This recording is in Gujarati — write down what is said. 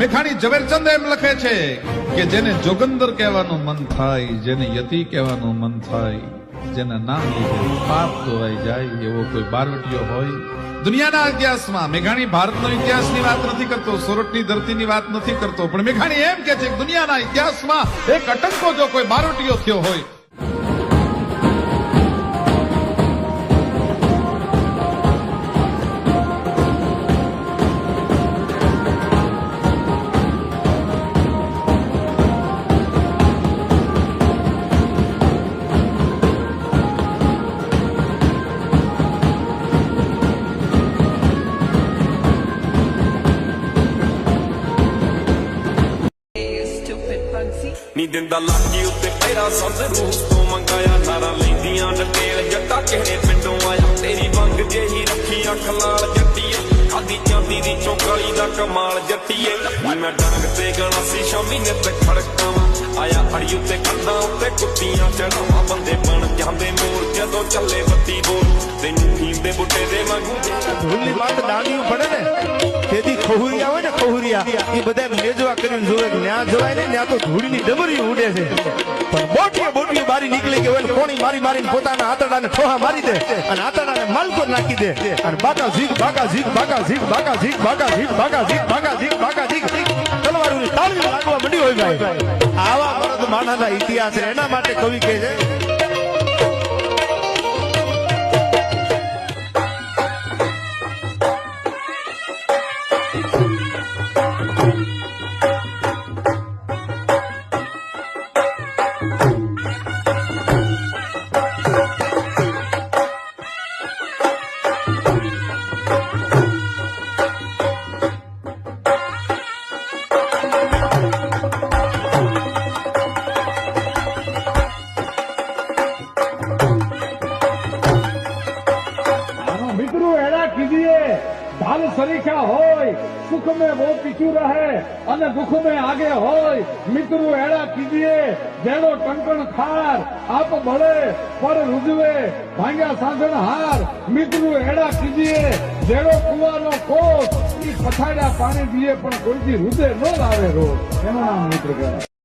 મેઘાણી ઝવેરચંદ એમ લખે છે કે જેને જોગંદર કહેવાનું મન થાય, જેને યતિ કહેવાનું મન થાય, જેના નામ લીધે પાપ ધોવાઈ જાય એવો કોઈ બારવટીયો હોય દુનિયાના ઇતિહાસમાં. મેઘાણી ભારતનો ઇતિહાસની વાત નથી કરતો, સોરઠની ધરતીની વાત નથી કરતો, પણ મેઘાણી એમ કે છે કે દુનિયાના ઇતિહાસમાં એક અટંકો જો કોઈ બારવટીયો થયો હોય ਨੀ ਦਿੰਦਾ ਲਾਗੀ ਉੱਤੇ ਪੈਰਾ ਸੰਦ ਰੂਸ ਤੋਂ ਮੰਗਾਇਆ ਨਾਰਾ ਲੈਂਦੀਆਂ ਡਟੇਲ ਜੱਟਾ ਕਿਹੜੇ ਪਿੰਡੋਂ ਆਇਆ ਤੇਰੀ ਮੰਗ ਜਿਹੀ ਰੱਖੀ ਅੱਖ ਲਾਲ ਜੱਟੀਏ ਖਾਦੀ ਚਾਂਦੀ ਦੀ ਚੌਂਕਾਲੀ ਦਾ ਕਮਾਲ ਜੱਟੀਏ ਮੈਂ ਡੰਗ ਤੇ ਗਣਾ ਸੀ ਸ਼ਾਮੀ ਨੇ ਤੇ ਖੜਕਾਵਾਂ ਆਇਆ ਅੜੀ ਉੱਤੇ ਕੰਧਾਂ ਉੱਤੇ ਕੁੱਤੀਆਂ ਚੜਾਵਾਂ ਬੰਦੇ ਬਣ ਜਾਂਦੇ ਮੋਰ ਜਦੋਂ ਚੱਲੇ ਬੱਤੀ ਬੋਲ ਤੈਨੂੰ ਫੀਮ ਦੇ ਬੁੱਟੇ ਦੇ ਮੰਗੂ ધૂળની વાત ડાંડિયું પડે ને તેથી ખોહુરિયા હોય ને ખોહુરિયા એ બધા મેજવા કરીને જોવે ન્યા જોવાય ને ત્યાં તો ધૂળની ડબરી ઉડે છે પણ બોટીએ બારી નીકળી ગઈ હોય કોણી મારીને પોતાના આતરડાને ઠોહા મારી દે અને આતરડાને માલકો નાખી દે અને બાકા ઝીક બાકા ઝીક બાકા ઝીક બાકા ઝીક બાકા ઝીક બાકા ઝીક બાકા ઝીક બાકા ઝીક તલવારોની તાળી લાગવા મંડી હોય ભાઈ. આવા મરદ માણસના ઇતિહાસ છે એના માટે કવિ કહે છે ढाल सरीखा होय सुख में वो पीछू रहे અને દુઃખ में आगे होय मित्रु एड़ा कीजिए जेड़ो टंकण खार आप भले पर रुजवे भांग्या साधन हार मित्रु एड़ा कीजिए जेड़ो कुવાનો કોસ ઈ પછાડ્યા પાણી દીએ પણ કોઈથી રુદે ન લાવે રોજ એનું નામ મિત્ર કહેવાય.